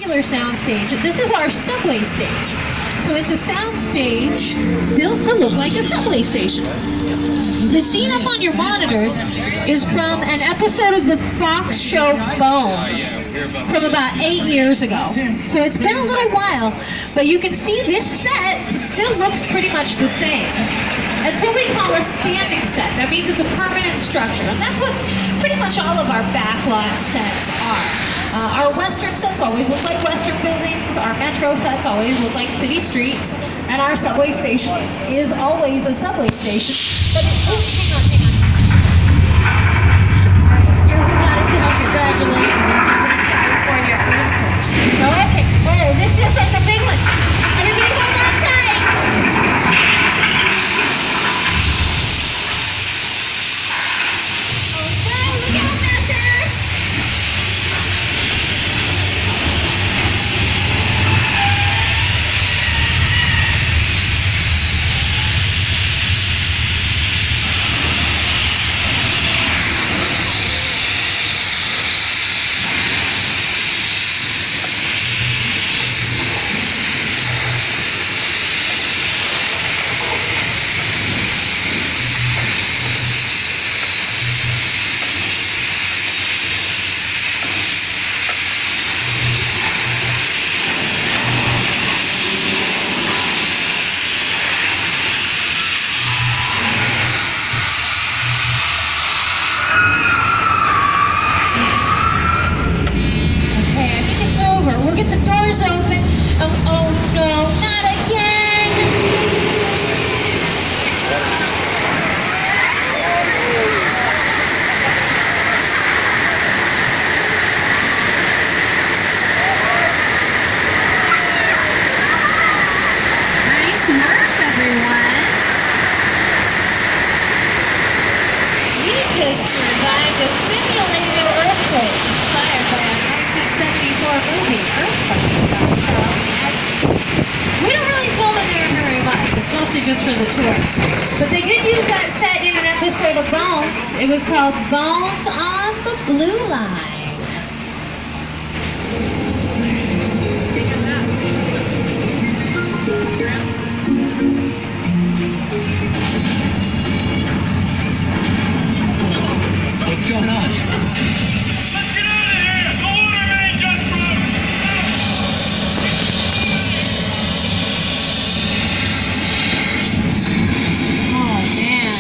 regular soundstage. This is our subway stage. So it's a soundstage built to look like a subway station. The scene up on your monitors is from an episode of the Fox show Bones from about 8 years ago. So it's been a little while, but you can see this set still looks pretty much the same. It's what we call a standing set. That means it's a permanent structure, and that's what pretty much all of our backlot sets are. Our Western sets always look like Western buildings, our Metro sets always look like city streets, and our subway station is always a subway station. But hang on. You're platitude, congratulations. California. Okay, oh, this feels like the big one. Everybody hold on tight. Survived a simulated earthquake inspired by a 1974 movie, Earthquake. We don't really film in there very much. It's mostly just for the tour. But they did use that set in an episode of Bones. It was called Bones on the Blue Line. What's going on? Let's get out of here! The water main just broke! Oh man,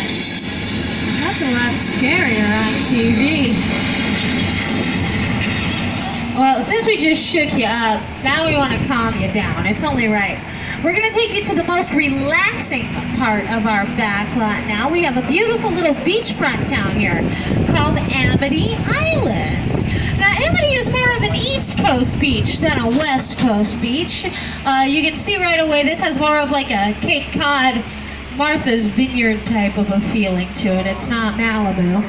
that's a lot scarier on TV. Well, since we just shook you up, now we want to calm you down. It's only right. We're going to take you to the most relaxing part of our backlot now. We have a beautiful little beachfront town here called Amity Island. Now, Amity is more of an East Coast beach than a West Coast beach. You can see right away this has more of like a Cape Cod, Martha's Vineyard type of a feeling to it. It's not Malibu.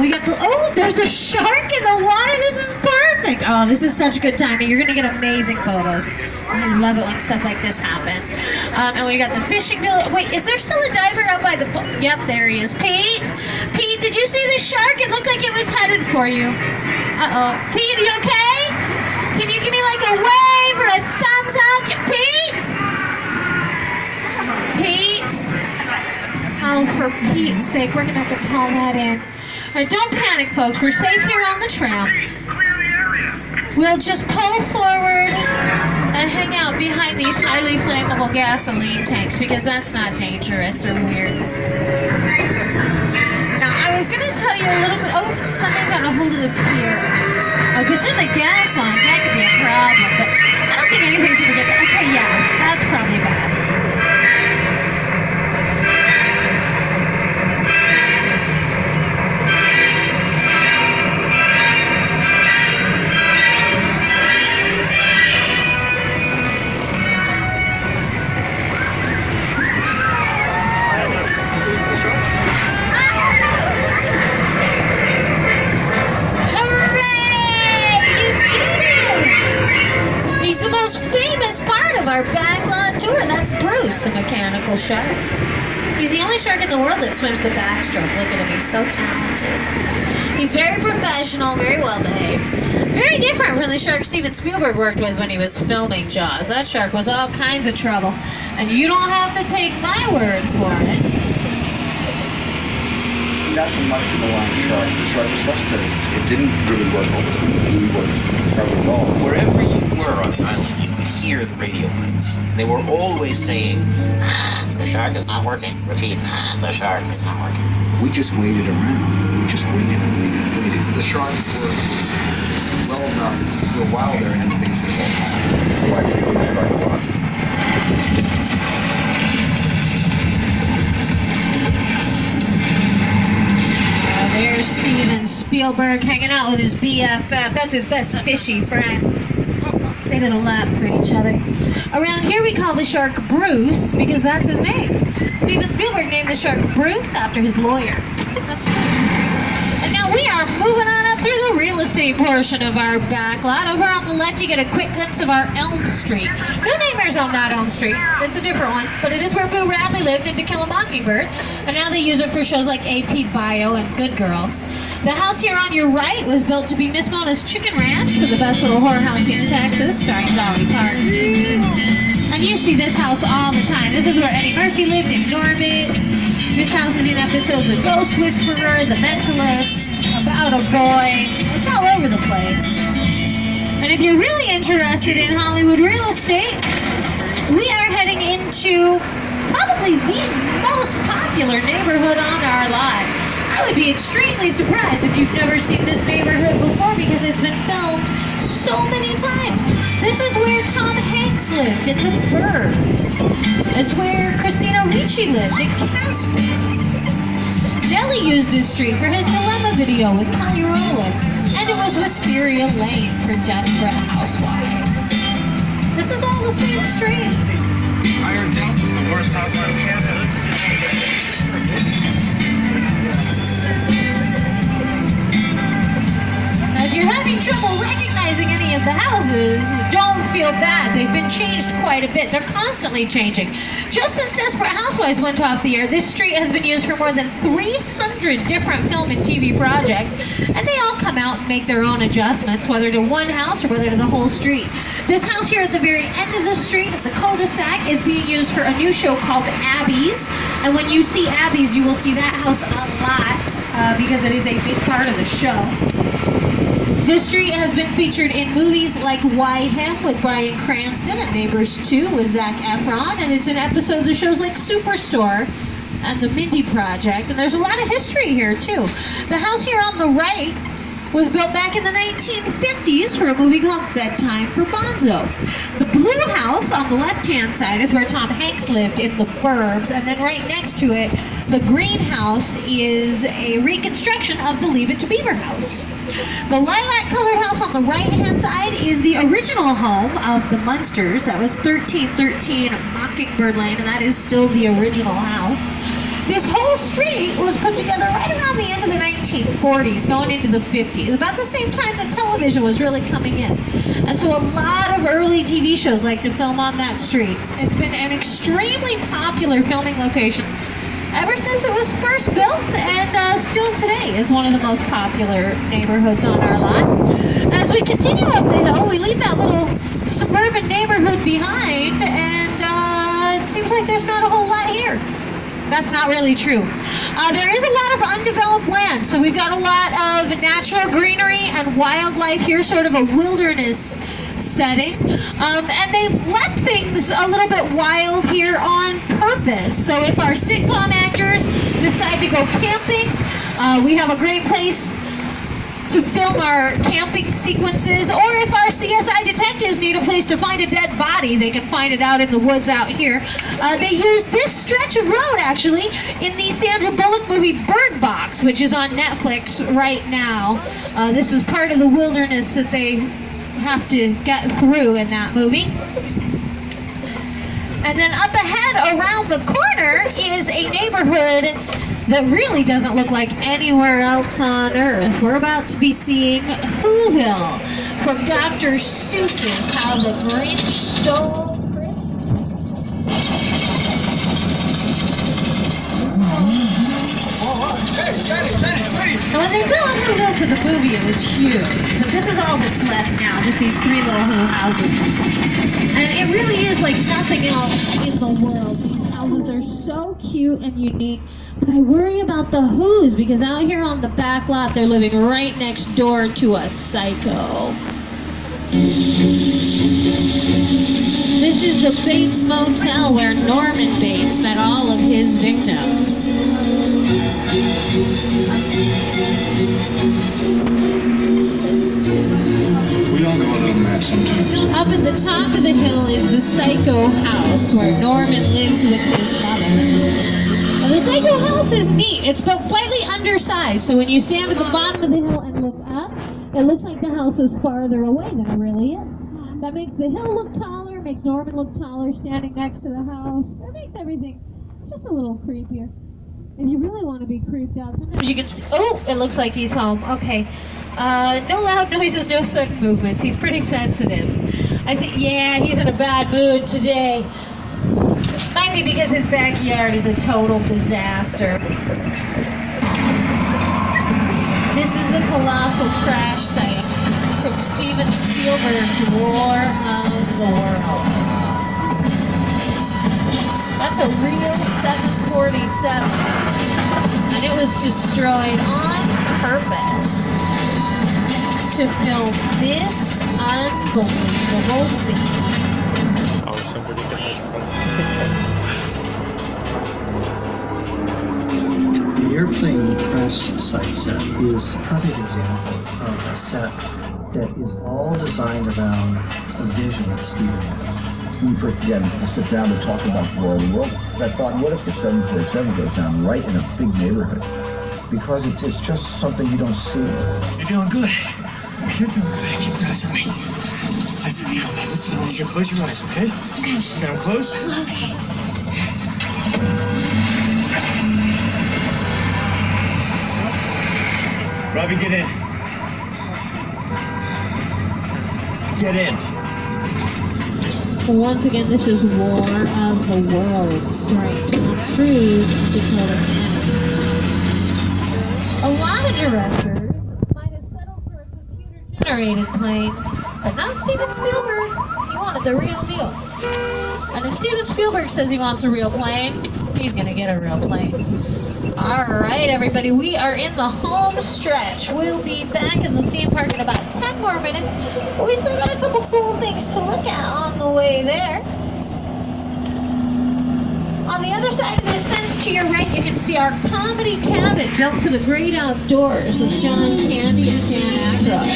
We got the, oh, there's a shark in the water. This is perfect. Oh, this is such good timing. You're going to get amazing photos. I love it when stuff like this happens. And we got the fishing village. Wait, is there still a diver out by the boat? Yep, there he is. Pete? Pete, did you see the shark? It looked like it was headed for you. Uh-oh. Pete, are you okay? Can you give me like a wave or a thumbs up? Pete? Pete? Oh, for Pete's sake, we're going to have to call that in. All right, don't panic, folks. We're safe here on the tram. We'll just pull forward and hang out behind these highly flammable gasoline tanks because that's not dangerous or weird. Now, I was going to tell you a little bit... Oh, something got a hold of the pier. If it's in the gas lines, that could be a problem, but I don't think anything's going to get... Okay, yeah, that's probably bad. Our backlot tour, that's Bruce, the mechanical shark. He's the only shark in the world that swims the backstroke. Look at him, he's so talented. He's very professional, very well behaved. Very different from the shark Steven Spielberg worked with when he was filming Jaws. That shark was all kinds of trouble. And you don't have to take my word for it. That's a much more on the shark. The shark was frustrated. It didn't really work over the really work hard at all. Wherever you were on the island, you could hear the radio waves. They were always saying, the shark is not working. Repeat, the shark is not working. We just waited around. We just waited and waited and waited. The sharks were well enough for a while there and things that all happened. So I feel the shark a lot. There's Steven Spielberg hanging out with his BFF. That's his best fishy friend. They did a lot for each other. Around here we call the shark Bruce because that's his name. Steven Spielberg named the shark Bruce after his lawyer. That's true. And now we are moving on up through the real estate portion of our backlot. Over on the left you get a quick glimpse of our Elm Street. No nightmares on that Elm Street. It's a different one. But it is where Boo Radley lived in To Kill a Mockingbird. And now they use it for shows like AP Bio and Good Girls. The house here on your right was built to be Miss Mona's Chicken Ranch for the best little whorehouse in Texas, starring Dolly Parton. And you see this house all the time. This is where Eddie Murphy lived in Norbit. This house is in episodes of Ghost Whisperer, The Mentalist, About a Boy. It's all over the place. And if you're really interested in Hollywood real estate, we are heading into probably the most popular neighborhood on our lot. I would be extremely surprised if you've never seen this neighborhood before because it's been filmed so many times. This is where Tom Hanks lived in The Burbs. It's where Christina Ricci lived in Casper. Nelly used this street for his Dilemma video with Kelly Rowland. And it was Wisteria Lane for Desperate Housewives. This is all the same street. Iron Dunk is the worst house in Canada. Now, if you're having trouble recognizing any of the houses, don't feel bad. They've been changed quite a bit. They're constantly changing. Just since Desperate Housewives went off the air, this street has been used for more than 300 different film and TV projects, and they all come out and make their own adjustments, whether to one house or whether to the whole street. This house here at the very end of the street, at the cul-de-sac, is being used for a new show called Abby's, and when you see Abby's, you will see that house a lot, because it is a big part of the show. This street has been featured in movies like Why Him with Bryan Cranston and Neighbors 2 with Zac Efron, and it's in episodes of shows like Superstore and The Mindy Project, and there's a lot of history here too. The house here on the right was built back in the 1950s for a movie called Bedtime for Bonzo. The blue house on the left-hand side is where Tom Hanks lived in The Burbs, and then right next to it, the green house is a reconstruction of the Leave It to Beaver house. The lilac-colored house on the right-hand side is the original home of the Munsters. That was 1313 Mockingbird Lane, and that is still the original house. This whole street was put together right around the end of the 1940s, going into the 50s, about the same time that television was really coming in. And so a lot of early TV shows like to film on that street. It's been an extremely popular filming location ever since it was first built, and still today is one of the most popular neighborhoods on our lot. As we continue up the hill, we leave that little suburban neighborhood behind, and it seems like there's not a whole lot here. That's not really true. There is a lot of undeveloped land, so we've got a lot of natural greenery and wildlife here, sort of a wilderness setting. And they've left things a little bit wild here on purpose. So if our sitcom actors decide to go camping, we have a great place to film our camping sequences, or if our CSI detectives need a place to find a dead body, they can find it out in the woods out here. They used this stretch of road, actually, in the Sandra Bullock movie Bird Box, which is on Netflix right now. This is part of the wilderness that they have to get through in that movie. And then up ahead, around the corner, is a neighborhood that really doesn't look like anywhere else on Earth. We're about to be seeing Whoville from Dr. Seuss's How the Grinch Stole Christmas. And when they built Whoville for the movie, it was huge. But this is all that's left now, just these 3 little Who houses. And it really is like nothing else in the world. These houses are so cute and unique. But I worry about the Who's because out here on the back lot, they're living right next door to a psycho. This is the Bates Motel where Norman Bates met all of his victims. We all go a little mad sometimes. Up at the top of the hill is the Psycho House where Norman lives with his mother. Now, the Psycho House is neat. It's built slightly undersized, so when you stand at the bottom of the hill and look up, it looks like the house is farther away than it really is. That makes the hill look taller, makes Norman look taller standing next to the house. It makes everything just a little creepier. If you really want to be creeped out, sometimes you can see... Oh, it looks like he's home. Okay. No loud noises, no sudden movements. He's pretty sensitive. I think, yeah, he's in a bad mood today. Might be because his backyard is a total disaster. This is the colossal crash site from Steven Spielberg's War of the Worlds. That's a real 747, and it was destroyed on purpose to film this unbelievable scene. The airplane crash site set is a perfect example of a set that is all designed around a vision that Steven had. We first began to sit down to talk about War of the World. I thought, what if the 747 goes down right in a big neighborhood? Because it's just something you don't see. You're doing good. You're doing good. Keep listen to me. Listen to me. Listen to me. You close your eyes, okay? Okay, I'm closed. Robbie, get in. Get in. Once again, this is War of the Worlds, starring Tom Cruise and Dakota Fanning. A lot of directors might have settled for a computer-generated plane, but not Steven Spielberg. He wanted the real deal. And if Steven Spielberg says he wants a real plane, he's gonna get a real plane. Alright, everybody, we are in the home stretch. We'll be back in the theme park in about 10 more minutes, but we still got a couple cool things to look at on the way there. On the other side of this fence to your right, you can see our comedy cabin built for the great outdoors with John Candy and Dan Aykroyd.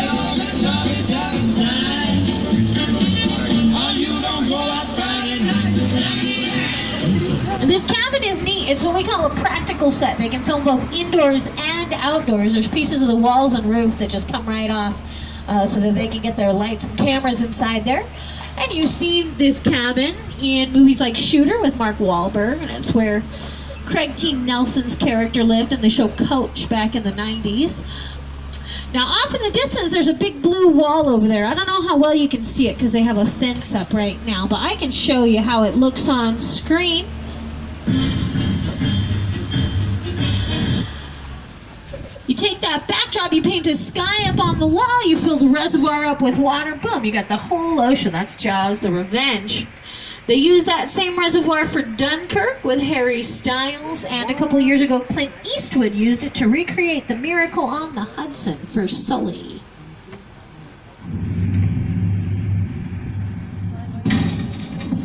And this cabin is neat. It's what we call a practical set. They can film both indoors and outdoors. There's pieces of the walls and roof that just come right off so that they can get their lights and cameras inside there. And you've seen this cabin in movies like Shooter with Mark Wahlberg, and it's where Craig T. Nelson's character lived in the show Coach back in the 90s. Now, off in the distance, there's a big blue wall over there. I don't know how well you can see it because they have a fence up right now, but I can show you how it looks on screen. You take that backdrop, you paint a sky up on the wall, you fill the reservoir up with water, boom, you got the whole ocean. That's Jaws: The Revenge. They used that same reservoir for Dunkirk with Harry Styles, and a couple years ago, Clint Eastwood used it to recreate The Miracle on the Hudson for Sully.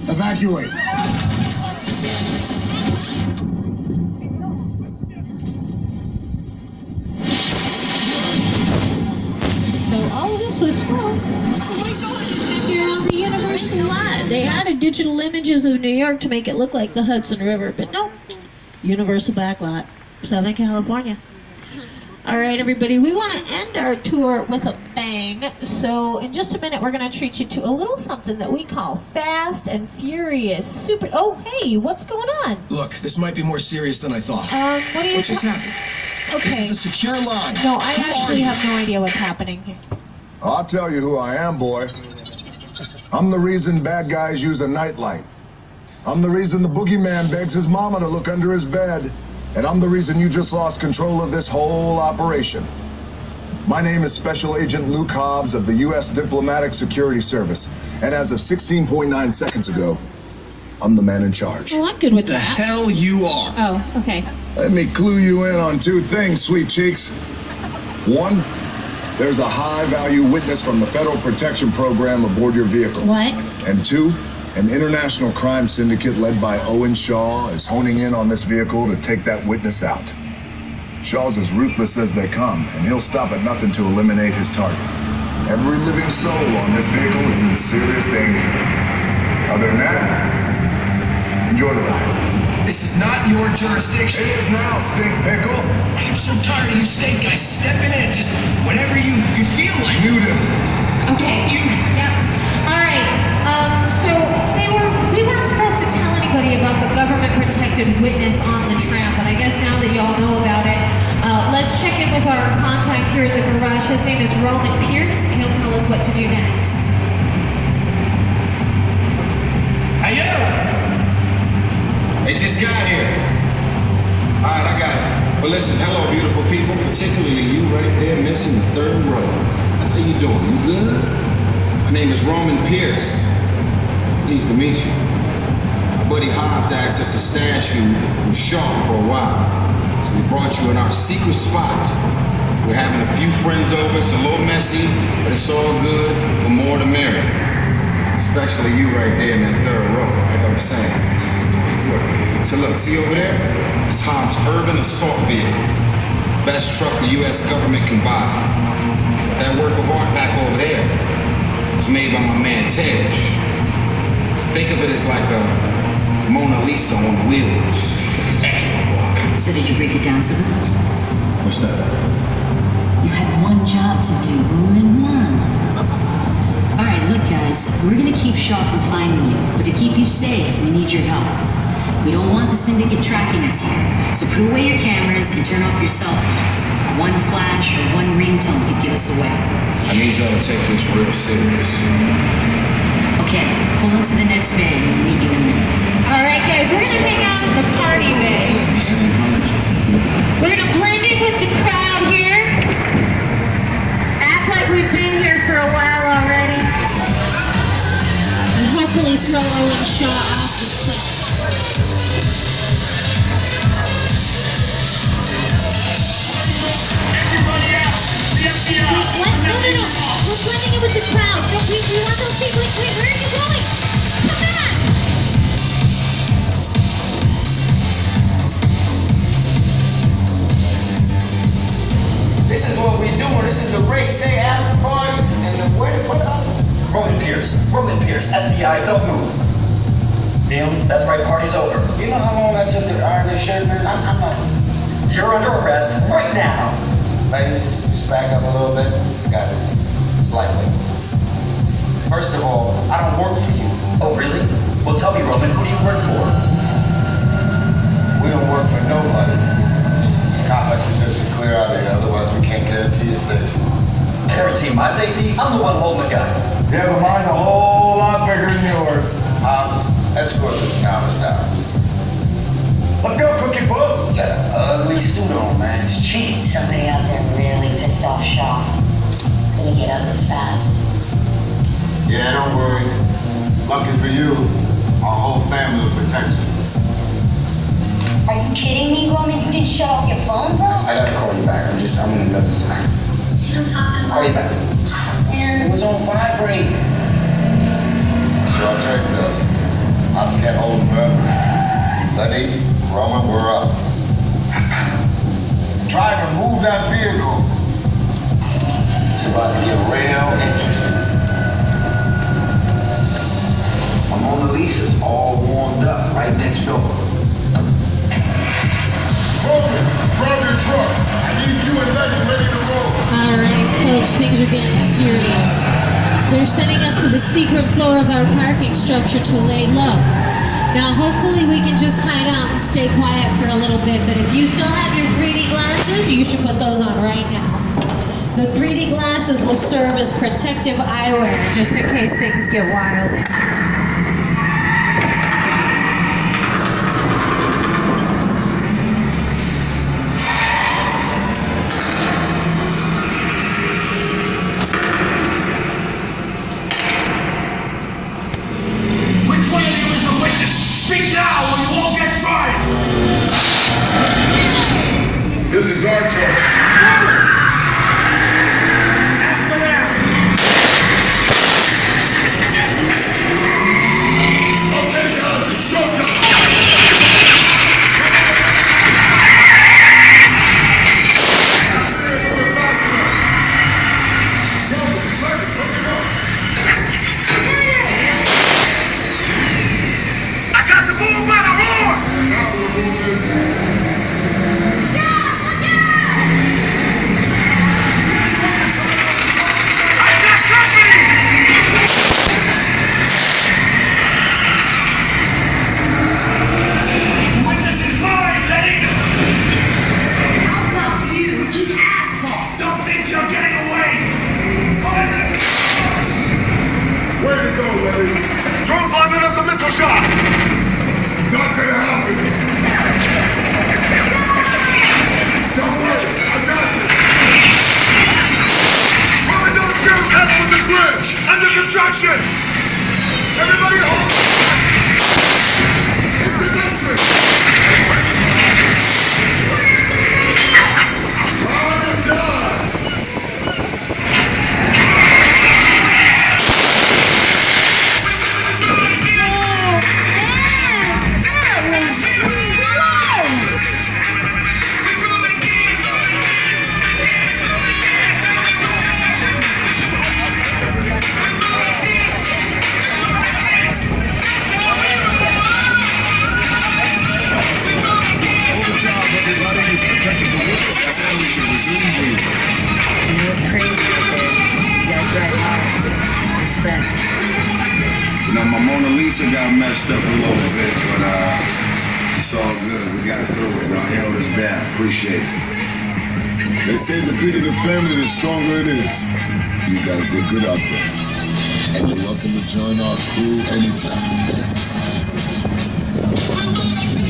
Evacuate. So all of this was filmed here on the Universal lot. They added digital images of New York to make it look like the Hudson River, but nope. Universal backlot, Southern California. All right, everybody, we want to end our tour with a bang. So in just a minute, we're going to treat you to a little something that we call Fast and Furious Super... Oh, hey, what's going on? Look, this might be more serious than I thought. What do you... What just happened? Okay. This is a secure line. No, I Who actually are you? have no idea what's happening here. I'll tell you who I am, boy. I'm the reason bad guys use a nightlight. I'm the reason the boogeyman begs his mama to look under his bed. and I'm the reason you just lost control of this whole operation. My name is Special Agent Luke Hobbs of the U.S. Diplomatic Security Service, and as of 16.9 seconds ago, I'm the man in charge. Oh, I'm good with The that. hell you are. Oh, okay. Let me clue you in on two things, sweet cheeks. One, there's a high-value witness from the Federal Protection Program aboard your vehicle. What? And two, an international crime syndicate led by Owen Shaw is honing in on this vehicle to take that witness out. Shaw's as ruthless as they come, and he'll stop at nothing to eliminate his target. Every living soul on this vehicle is in serious danger. Other than that, enjoy the ride. This is not your jurisdiction. It is now, stink pickle. I'm so tired of you state guys stepping in just whenever you feel like. Mute him. Okay. Yep. All right. So we weren't supposed to tell anybody about the government-protected witness on the tram, but I guess now that y'all know about it, let's check in with our contact here in the garage. His name is Roman Pierce, and he'll tell us what to do next. Hey, yo! It just got here. All right, I got it. But listen, hello, beautiful people, particularly you right there missing the third row. How you doing? You good? My name is Roman Pierce. Pleased to meet you. My buddy Hobbs asked us to stash you from Shaw for a while. So we brought you in our secret spot. We're having a few friends over. It's a little messy, but it's all good. The more the merrier. Especially you right there in that third row, like I was saying. So look, see over there? That's Hobbs' urban assault vehicle. Best truck the U.S. government can buy. But that work of art back over there was made by my man Tej. Think of it as like a Mona Lisa on wheels. So did you break it down to them? What's that? You had one job to do, Roman, one. All right, look, guys, we're gonna keep Shaw from finding you, but to keep you safe, we need your help. We don't want the syndicate tracking us here, so put away your cameras and turn off your cell phones. One flash or one ringtone could give us away. I need y'all to take this real serious. Okay, pull into the next bay and we'll meet you in there. All right, guys, we're gonna hang out in the party bay. We're gonna blend in with the crowd here. Act like we've been here for a while already. And hopefully throw Owen Shaw off the set. What? No. We're blending in with the crowd. No, we want those people. Wait, where are you going? Come back! This is what we're doing. This is the race. They have the party. And what the other? Roman Pierce, FBI, don't move. Him? That's right, party's over. You know how long I took to iron this shirt, man? I'm not. You're under arrest right now. Ladies, just back up a little bit. I got it. It's lightweight. First of all, I don't work for you. Oh, really? Well, tell me, Roman, who do you work for? We don't work for nobody. Complex suggestion clear out of here, otherwise we can't guarantee your safety. Guarantee my safety? I'm the one holding the gun. Yeah, but mine's a whole lot bigger than yours. Hobbs, escort this novice out. Let's go, Cookie Puss. You got an ugly suit on, man. It's cheap. Somebody out there really pissed off Shaw. It's gonna get ugly fast. Yeah, don't worry. Lucky for you, our whole family will protect you. Are you kidding me, Roman? You didn't shut off your phone, bro? I gotta call you back. I'm in another side. See what I'm talking about? Call you back. Man. It was on vibrate. Shaw texted us. I just can't hold him forever. Letty, Roman, we're up. Try to move that vehicle. It's about to get real interesting. My Mona Lisa's all warmed up right next door. Roman, grab your truck. I need you and Letty ready to roll. All right, folks, things are getting serious. They're sending us to the secret floor of our parking structure to lay low. Now, hopefully we can just hide out and stay quiet for a little bit, but if you still have your 3D glasses, you should put those on right now. The 3D glasses will serve as protective eyewear, just in case things get wild in here. Drone's lining up the missile shot! Not gonna happen! Don't worry, I got this! Roman, don't shoot! Head with the bridge! Under construction! Everybody hold on! It's an entrance! I'm done! Now my Mona Lisa got messed up a little bit, but it's all good. We got through it. Y'all held us down. Appreciate it. They say the bigger the family, the stronger it is. You guys did good out there. And you're welcome to join our crew anytime.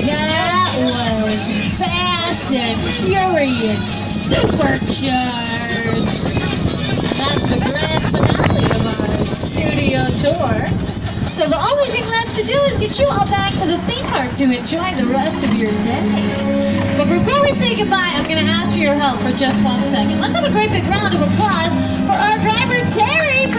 That was Fast and Furious Supercharged. That's the grand finale of our studio tour. So the only thing left to do is get you all back to the theme park to enjoy the rest of your day. But before we say goodbye, I'm going to ask for your help for just 1 second. Let's have a great big round of applause for our driver, Terry, for